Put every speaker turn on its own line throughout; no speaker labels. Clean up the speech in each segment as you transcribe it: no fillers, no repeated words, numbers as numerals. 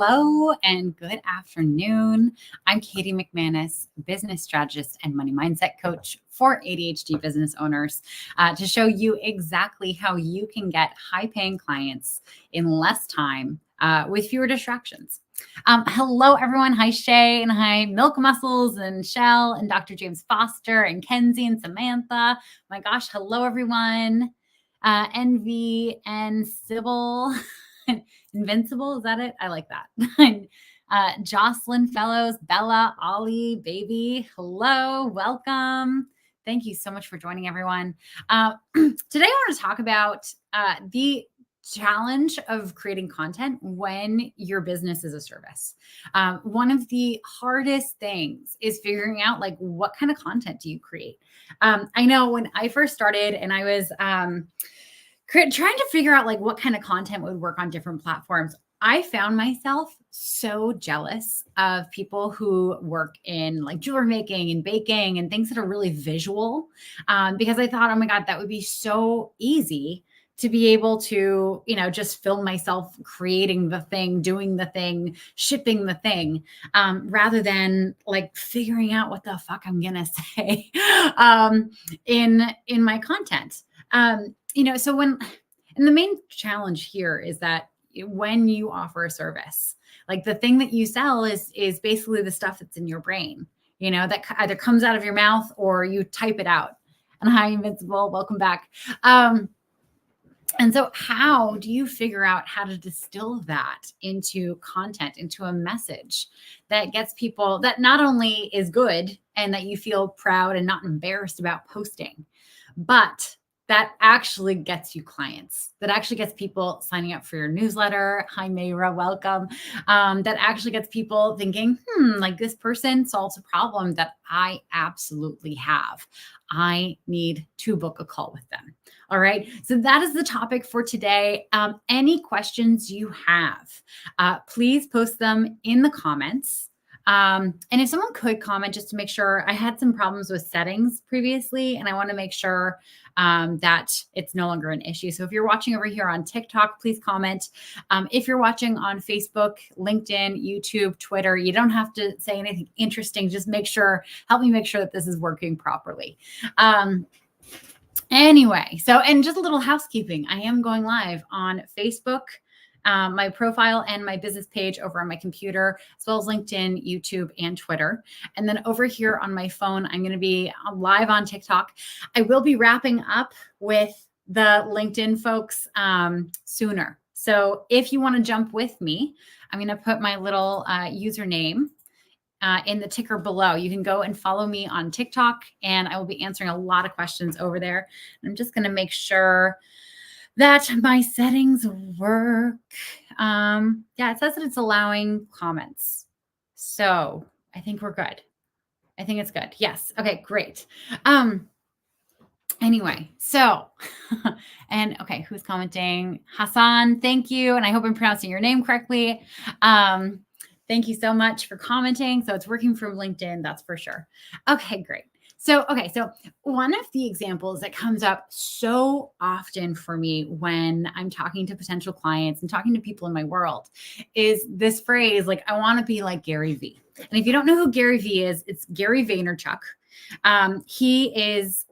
Hello and good afternoon. I'm Katie McManus, business strategist and money mindset coach for ADHD business owners, to show you exactly how you can get high-paying clients in less time with fewer distractions. Hello, everyone. Hi, Shay, and hi, Milk Muscles, and Shell, and Dr. James Foster, and Kenzie, and Samantha. My gosh, hello, everyone. Envy and Sybil. Invincible, is that it? I like that. Jocelyn Fellows, Bella, Ollie, baby, hello, welcome. Thank you so much for joining, everyone. Today, I want to talk about the challenge of creating content when your business is a service. One of the hardest things is figuring out like what kind of content do you create. I know when I first started and I was trying to figure out like what kind of content would work on different platforms, I found myself so jealous of people who work in like jewelry making and baking and things that are really visual, because I thought, oh my God, that would be so easy to be able to, just film myself creating the thing, doing the thing, shipping the thing, rather than like figuring out what the fuck I'm gonna say in my content. So and the main challenge here is that when you offer a service, like the thing that you sell is basically the stuff that's in your brain, that either comes out of your mouth or you type it out. And hi, Invincible, welcome back. And so how do you figure out how to distill that into content, into a message that gets people, that not only is good and that you feel proud and not embarrassed about posting, but that actually gets you clients, that actually gets people signing up for your newsletter. Hi, Mayra, welcome. That actually gets people thinking, like this person solves a problem that I absolutely have. I need to book a call with them. All right. So that is the topic for today. Any questions you have, please post them in the comments. And if someone could comment just to make sure, I had some problems with settings previously, and I want to make sure that it's no longer an issue. So if you're watching over here on TikTok, please comment. If you're watching on Facebook, LinkedIn, YouTube, Twitter, you don't have to say anything interesting. Just help me make sure that this is working properly. Anyway, and just a little housekeeping. I am going live on Facebook, my profile and my business page over on my computer, as well as LinkedIn, YouTube, and Twitter. And then over here on my phone, I'm going to be live on TikTok. I will be wrapping up with the LinkedIn folks sooner. So if you want to jump with me, I'm going to put my little username in the ticker below. You can go and follow me on TikTok, and I will be answering a lot of questions over there. I'm just going to make sure that my settings work. It says that it's allowing comments. So I think we're good. I think it's good. Yes. Okay, great. Anyway, so, and okay, who's commenting? Hassan, thank you. And I hope I'm pronouncing your name correctly. Thank you so much for commenting. So it's working from LinkedIn, that's for sure. Okay, great. So one of the examples that comes up so often for me when I'm talking to potential clients and talking to people in my world is this phrase, like, I want to be like Gary Vee. And if you don't know who Gary Vee is, it's Gary Vaynerchuk. He is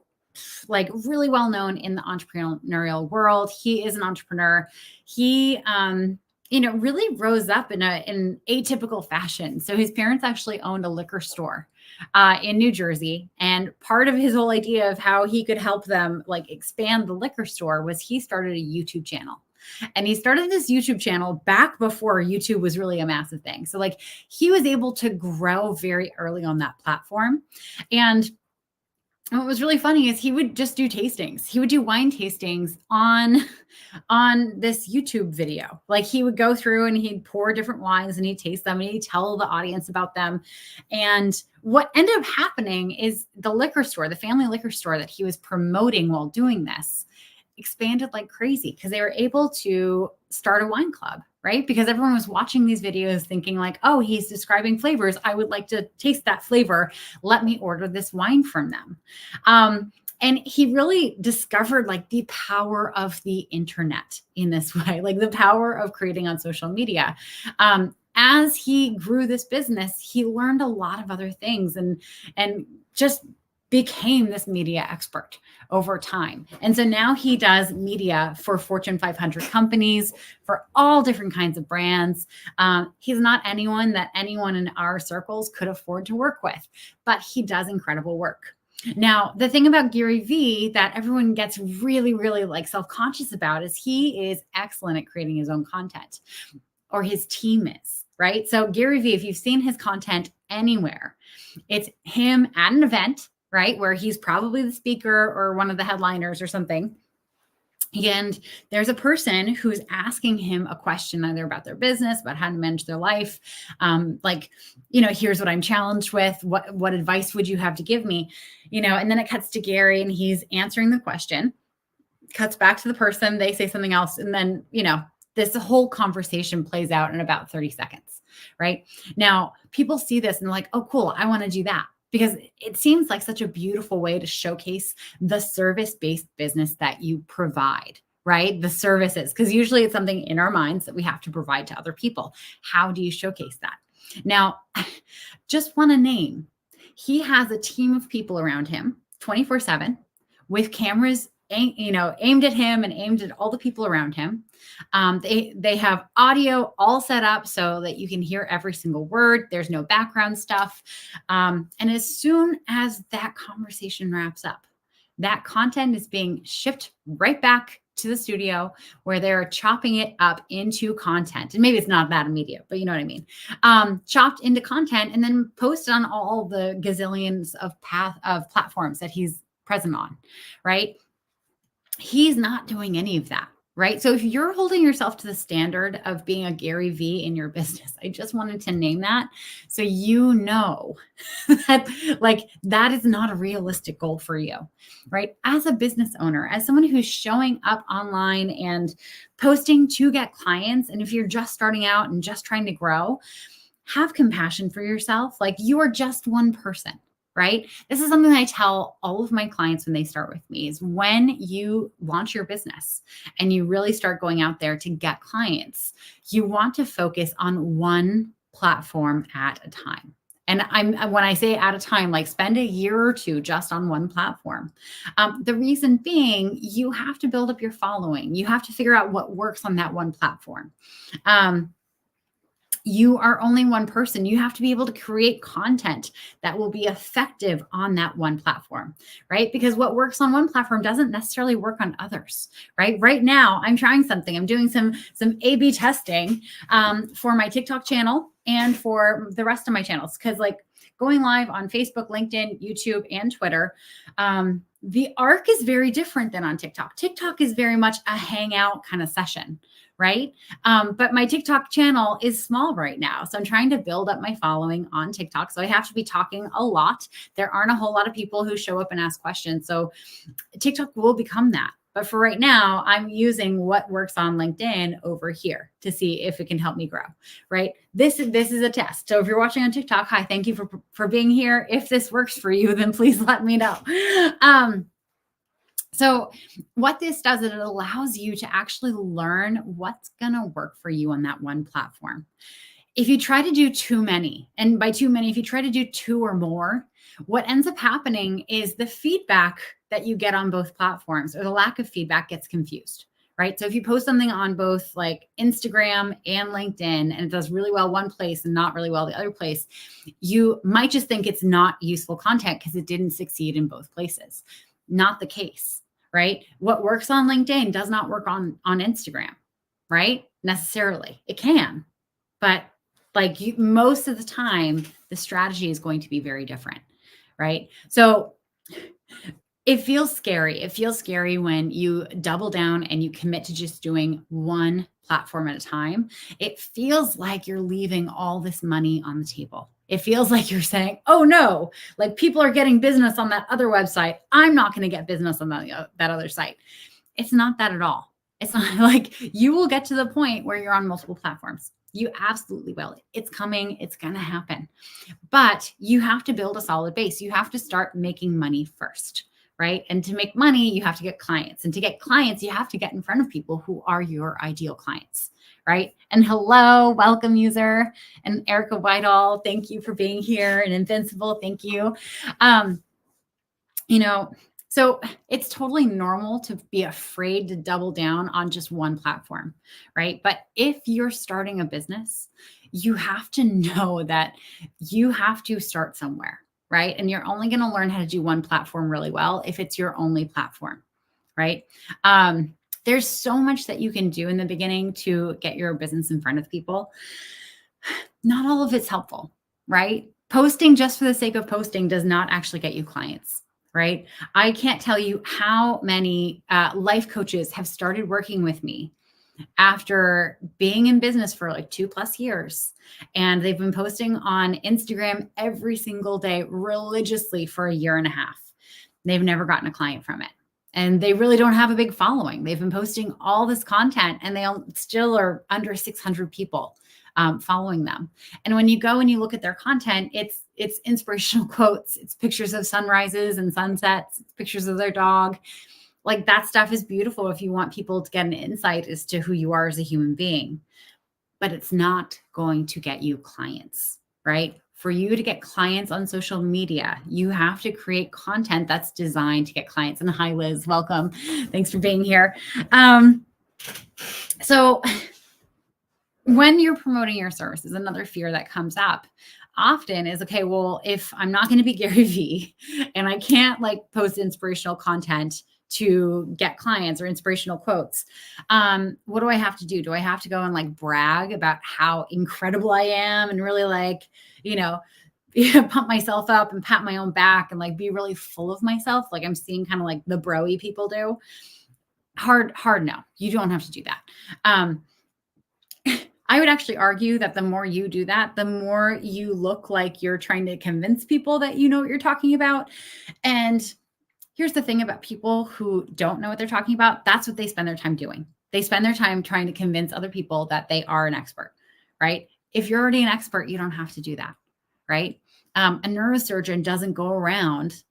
like really well known in the entrepreneurial world. He is an entrepreneur. He, really rose up in an atypical fashion. So his parents actually owned a liquor store in New Jersey. And part of his whole idea of how he could help them like expand the liquor store was he started a YouTube channel. And he started this YouTube channel back before YouTube was really a massive thing. So like he was able to grow very early on that platform. And what was really funny is he would just do tastings. He would do wine tastings on this YouTube video. Like he would go through and he'd pour different wines and he'd taste them and he'd tell the audience about them. And what ended up happening is the liquor store, the family liquor store that he was promoting while doing this, expanded like crazy because they were able to start a wine club, right? Because everyone was watching these videos thinking like, oh, he's describing flavors. I would like to taste that flavor. Let me order this wine from them. And he really discovered like the power of the internet in this way, like the power of creating on social media. as he grew this business, he learned a lot of other things and just became this media expert over time. And so now he does media for Fortune 500 companies, for all different kinds of brands. He's not anyone that anyone in our circles could afford to work with, but he does incredible work. Now, the thing about Gary Vee that everyone gets really, really like self-conscious about is he is excellent at creating his own content, or his team is, right? So Gary Vee, if you've seen his content anywhere, it's him at an event, right? Where he's probably the speaker or one of the headliners or something. And there's a person who's asking him a question either about their business, about how to manage their life. Like, here's what I'm challenged with. What advice would you have to give me? And then it cuts to Gary and he's answering the question, cuts back to the person, they say something else. And then, this whole conversation plays out in about 30 seconds, right? Now, people see this and they're like, oh, cool, I want to do that. Because it seems like such a beautiful way to showcase the service-based business that you provide, right? The services, because usually it's something in our minds that we have to provide to other people. How do you showcase that? Now, just want to name, he has a team of people around him 24/7 with cameras aimed at him and aimed at all the people around him. They have audio all set up so that you can hear every single word. There's no background stuff. And as soon as that conversation wraps up, that content is being shipped right back to the studio where they're chopping it up into content. And maybe it's not that immediate, but you know what I mean? Chopped into content and then posted on all the gazillions of platforms that he's present on, right? He's not doing any of that, right? So if you're holding yourself to the standard of being a Gary Vee in your business, I just wanted to name that so that that is not a realistic goal for you, right? As a business owner, as someone who's showing up online and posting to get clients, and if you're just starting out and just trying to grow, have compassion for yourself. Like, you are just one person. Right? This is something that I tell all of my clients when they start with me is when you launch your business and you really start going out there to get clients, you want to focus on one platform at a time. And when I say at a time, like spend a year or two just on one platform. The reason being, you have to build up your following. You have to figure out what works on that one platform. You are only one person. You have to be able to create content that will be effective on that one platform, right? Because what works on one platform doesn't necessarily work on others, right? Right now, I'm trying something. I'm doing some A/B testing for my TikTok channel and for the rest of my channels. Because like going live on Facebook, LinkedIn, YouTube, and Twitter, the arc is very different than on TikTok. TikTok is very much a hangout kind of session, right? But my TikTok channel is small right now. So I'm trying to build up my following on TikTok. So I have to be talking a lot. There aren't a whole lot of people who show up and ask questions. So TikTok will become that. But for right now, I'm using what works on LinkedIn over here to see if it can help me grow, right? This is a test. So if you're watching on TikTok, hi, thank you for being here. If this works for you, then please let me know. So what this does is it allows you to actually learn what's going to work for you on that one platform. If you try to do too many, and by too many, if you try to do two or more, what ends up happening is the feedback that you get on both platforms or the lack of feedback gets confused, right? So if you post something on both like Instagram and LinkedIn and it does really well one place and not really well the other place, you might just think it's not useful content because it didn't succeed in both places. Not the case, right? What works on LinkedIn does not work on Instagram, right? Necessarily. It can, but most of the time, the strategy is going to be very different, right? So it feels scary. It feels scary when you double down and you commit to just doing one platform at a time. It feels like you're leaving all this money on the table. It feels like you're saying, oh no, like people are getting business on that other website. I'm not going to get business on that other site. It's not that at all. It's not like you will get to the point where you're on multiple platforms. You absolutely will. It's coming. It's going to happen. But you have to build a solid base. You have to start making money first, right? And to make money, you have to get clients. And to get clients, you have to get in front of people who are your ideal clients, right? And hello, welcome user. And Erica Whitehall, thank you for being here. And Invincible, thank you. You know, so it's totally normal to be afraid to double down on just one platform, right? But if you're starting a business, you have to know that you have to start somewhere, right? And you're only going to learn how to do one platform really well if it's your only platform, right? There's so much that you can do in the beginning to get your business in front of people. Not all of it's helpful, right? Posting just for the sake of posting does not actually get you clients, right? I can't tell you how many life coaches have started working with me after being in business for like 2+ years. And they've been posting on Instagram every single day religiously for a year and a half. They've never gotten a client from it. And they really don't have a big following. They've been posting all this content and they still are under 600 people following them. And when you go and you look at their content, it's inspirational quotes, it's pictures of sunrises and sunsets, it's pictures of their dog. Like that stuff is beautiful if you want people to get an insight as to who you are as a human being, but it's not going to get you clients, right? For you to get clients on social media, you have to create content that's designed to get clients. And hi, Liz, welcome. Thanks for being here. So when you're promoting your services, another fear that comes up often is, okay, well, if I'm not going to be Gary Vee and I can't like post inspirational content to get clients or inspirational quotes, what do I have to do? Do I have to go and like brag about how incredible I am and really like, pump myself up and pat my own back and like be really full of myself? Like I'm seeing kind of like the bro-y people do. Hard, no, you don't have to do that. I would actually argue that the more you do that, the more you look like you're trying to convince people that you know what you're talking about. And here's the thing about people who don't know what they're talking about. That's what they spend their time doing. They spend their time trying to convince other people that they are an expert, right? If you're already an expert, you don't have to do that, right? A neurosurgeon doesn't go around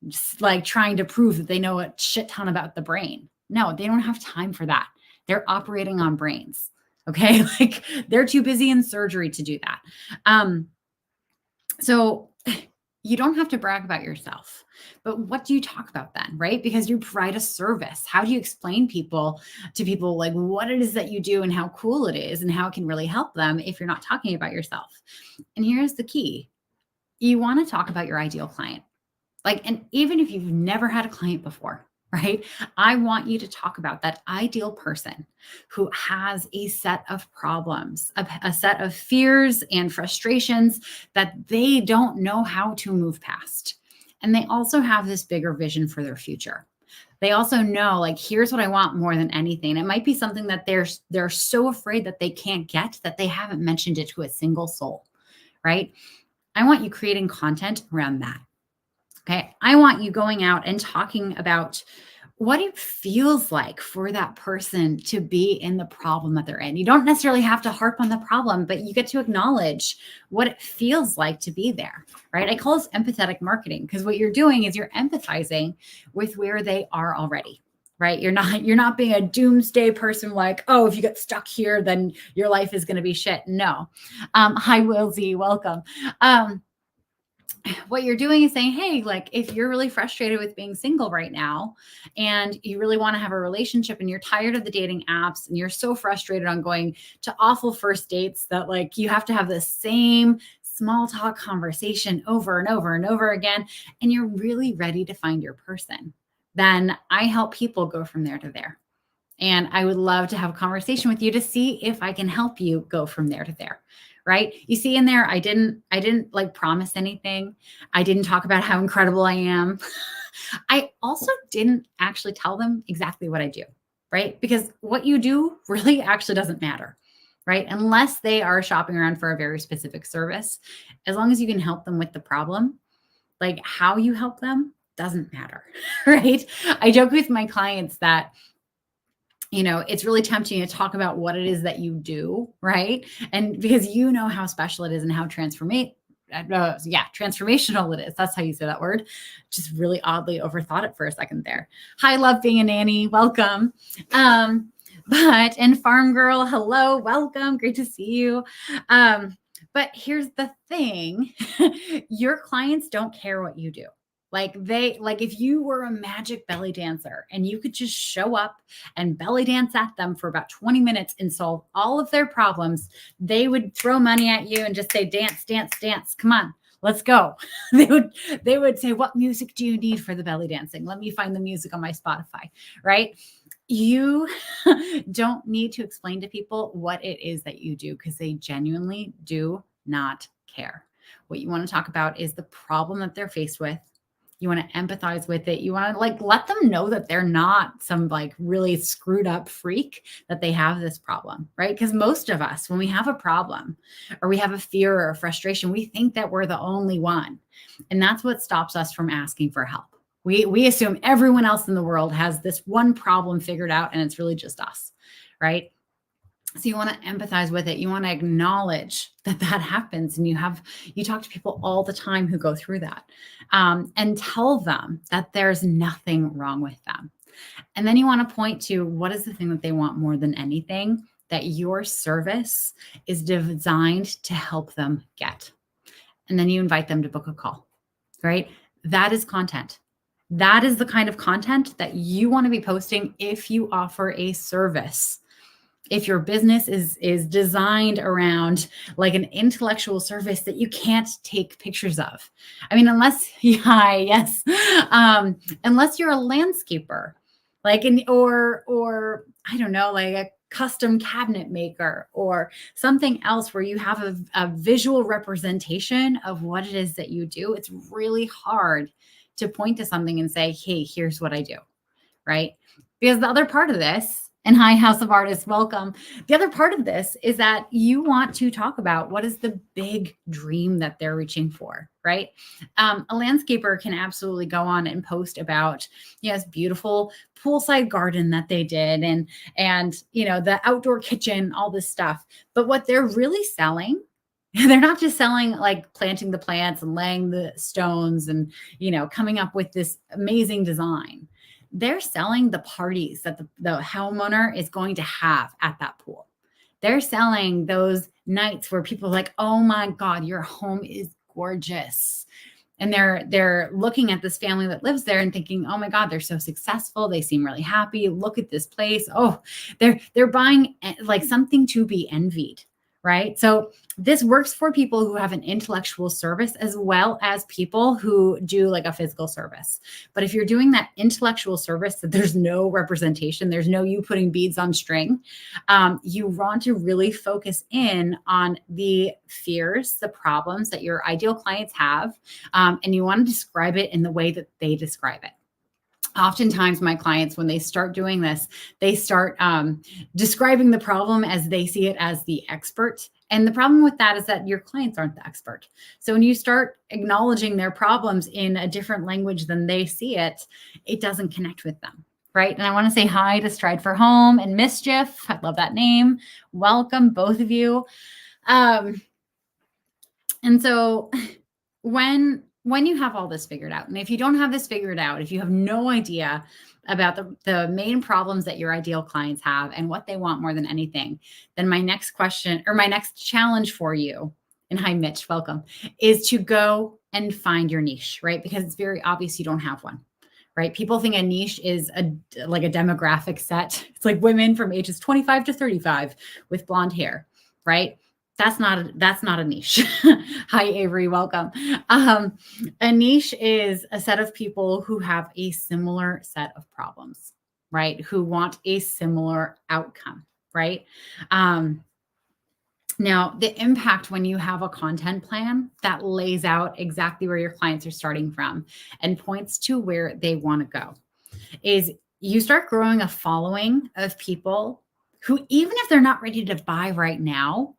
just like trying to prove that they know a shit ton about the brain. No, they don't have time for that. They're operating on brains. Okay. Like they're too busy in surgery to do that. So you don't have to brag about yourself, but what do you talk about then, right? Because you provide a service. How do you explain to people like what it is that you do and how cool it is and how it can really help them if you're not talking about yourself? And here's the key. You want to talk about your ideal client. And even if you've never had a client before, right? I want you to talk about that ideal person who has a set of problems, a set of fears and frustrations that they don't know how to move past. And they also have this bigger vision for their future. They also know, like, here's what I want more than anything. It might be something that they're so afraid that they can't get that they haven't mentioned it to a single soul, right? I want you creating content around that. Okay. I want you going out and talking about what it feels like for that person to be in the problem that they're in. You don't necessarily have to harp on the problem, but you get to acknowledge what it feels like to be there, right? I call this empathetic marketing because what you're doing is you're empathizing with where they are already, right? You're not being a doomsday person like, oh, if you get stuck here, then your life is going to be shit. No. Hi, Will Z, welcome. What you're doing is saying, hey, like if you're really frustrated with being single right now and you really want to have a relationship and you're tired of the dating apps and you're so frustrated on going to awful first dates that like you have to have the same small talk conversation over and over and over again, and you're really ready to find your person, then I help people go from there to there. And I would love to have a conversation with you to see if I can help you go from there to there. Right. You see in there, I didn't like promise anything. I didn't talk about how incredible I am. I also didn't actually tell them exactly what I do. Right. Because what you do really actually doesn't matter. Right. Unless they are shopping around for a very specific service, as long as you can help them with the problem, like how you help them doesn't matter. Right. I joke with my clients that it's really tempting to talk about what it is that you do, right? And because you know how special it is and how transformational it is. That's how you say that word. Just really oddly overthought it for a second there. Hi, love being a nanny. Welcome. And Farm Girl, hello, welcome. Great to see you. But here's the thing. Your clients don't care what you do. Like if you were a magic belly dancer and you could just show up and belly dance at them for about 20 minutes and solve all of their problems, they would throw money at you and just say, dance, dance, dance. Come on, let's go. They would say, what music do you need for the belly dancing? Let me find the music on my Spotify, right? You don't need to explain to people what it is that you do because they genuinely do not care. What you want to talk about is the problem that they're faced with. You want to empathize with it. You want to let them know that they're not some really screwed up freak, that they have this problem, right? Because most of us, when we have a problem or we have a fear or a frustration, we think that we're the only one. And that's what stops us from asking for help. We assume everyone else in the world has this one problem figured out and it's really just us, right? So you want to empathize with it. You want to acknowledge that happens. And you talk to people all the time who go through that, and tell them that there's nothing wrong with them. And then you want to point to what is the thing that they want more than anything that your service is designed to help them get. And then you invite them to book a call, right? That is content. That is the kind of content that you want to be posting if you offer a service. If your business is designed around an intellectual service that you can't take pictures of. I mean, unless you're a landscaper, or I don't know, a custom cabinet maker or something else where you have a visual representation of what it is that you do. It's really hard to point to something and say, hey, here's what I do, right? Because the other part of this, and hi, House of Artists, welcome. The other part of this is that you want to talk about what is the big dream that they're reaching for, right? A landscaper can absolutely go on and post about, this beautiful poolside garden that they did and the outdoor kitchen, all this stuff. But what they're really selling, they're not just selling planting the plants and laying the stones and, coming up with this amazing design. They're selling the parties that the homeowner is going to have at that pool. They're selling those nights where people are like, oh my God, your home is gorgeous. And they're looking at this family that lives there and thinking, oh my God, they're so successful. They seem really happy. Look at this place. Oh, they're buying something to be envied, right? So this works for people who have an intellectual service as well as people who do a physical service. But if you're doing that intellectual service that there's no representation, there's no you putting beads on string, you want to really focus in on the fears, the problems that your ideal clients have, and you want to describe it in the way that they describe it. Oftentimes my clients, when they start doing this, they start describing the problem as they see it as the expert. And the problem with that is that your clients aren't the expert. So when you start acknowledging their problems in a different language than they see it, it doesn't connect with them, right? And I want to say hi to Stride for Home and Mischief. I love that name. Welcome, both of you. And so when you have all this figured out, and if you don't have this figured out, if you have no idea about the main problems that your ideal clients have and what they want more than anything, then my next question or my next challenge for you, and hi, Mitch, welcome, is to go and find your niche, right? Because it's very obvious you don't have one, right? People think a niche is a demographic set. It's like women from ages 25 to 35 with blonde hair, right? That's not a niche. Hi, Avery, welcome. A niche is a set of people who have a similar set of problems, right? Who want a similar outcome, right? Now, the impact when you have a content plan that lays out exactly where your clients are starting from and points to where they want to go is you start growing a following of people who, even if they're not ready to buy right now,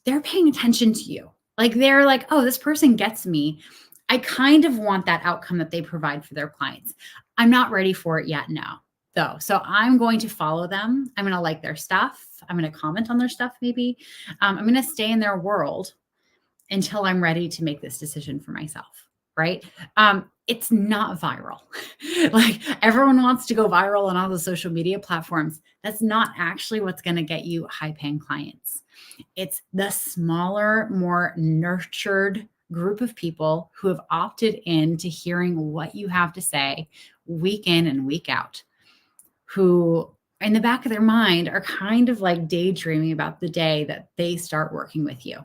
they're paying attention to you. They're like, oh, this person gets me. I kind of want that outcome that they provide for their clients. I'm not ready for it yet now, though. So I'm going to follow them. I'm going to like their stuff. I'm going to comment on their stuff, maybe. I'm going to stay in their world. until I'm ready to make this decision for myself. Right. It's not viral. Like everyone wants to go viral on all the social media platforms. That's not actually what's going to get you high paying clients. It's the smaller, more nurtured group of people who have opted in to hearing what you have to say week in and week out, who in the back of their mind are kind of like daydreaming about the day that they start working with you.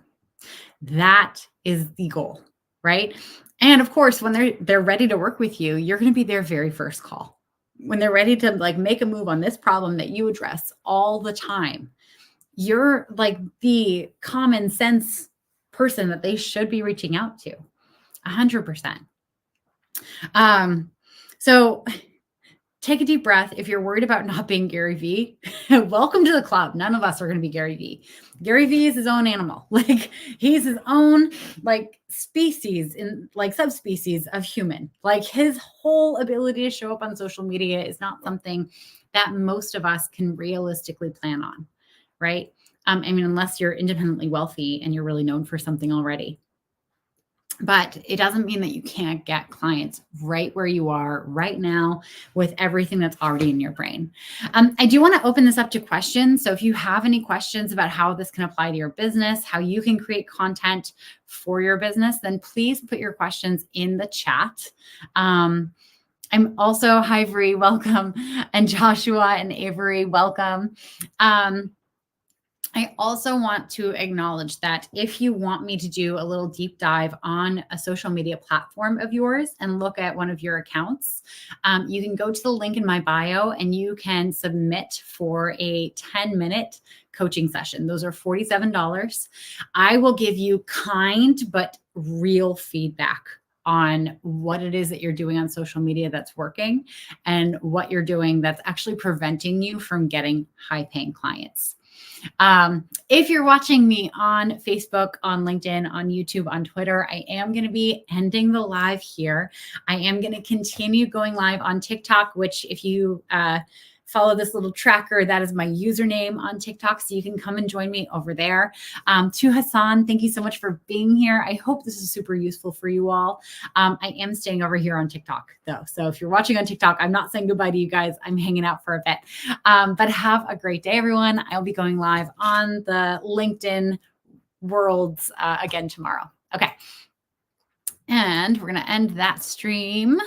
That is the goal, right? And of course, when they're ready to work with you, you're going to be their very first call. When they're ready to like make a move on this problem that you address all the time, you're like the common sense person that they should be reaching out to. 100%. So take a deep breath. If you're worried about not being Gary Vee, welcome to the club. None of us are going to be Gary Vee. Gary Vee is his own animal. Like he's his own like species in like subspecies of human. Like his whole ability to show up on social media is not something that most of us can realistically plan on, right? I mean, unless you're independently wealthy and you're really known for something already. But it doesn't mean that you can't get clients right where you are right now with everything that's already in your brain. I do want to open this up to questions. So if you have any questions about how this can apply to your business, how you can create content for your business, then please put your questions in the chat. I'm also, hi, Bree, welcome. And Joshua and Avery, welcome. I also want to acknowledge that if you want me to do a little deep dive on a social media platform of yours and look at one of your accounts, you can go to the link in my bio and you can submit for a 10-minute coaching session. Those are $47. I will give you kind but real feedback on what it is that you're doing on social media that's working and what you're doing that's actually preventing you from getting high-paying clients. If you're watching me on Facebook, on LinkedIn, on YouTube, on Twitter, I am going to be ending the live here. I am going to continue going live on TikTok, which if you follow this little tracker, that is my username on TikTok. So you can come and join me over there. To Hassan, thank you so much for being here. I hope this is super useful for you all. I am staying over here on TikTok though. So if you're watching on TikTok, I'm not saying goodbye to you guys. I'm hanging out for a bit, but have a great day, everyone. I'll be going live on the LinkedIn worlds again tomorrow. Okay. And we're going to end that stream.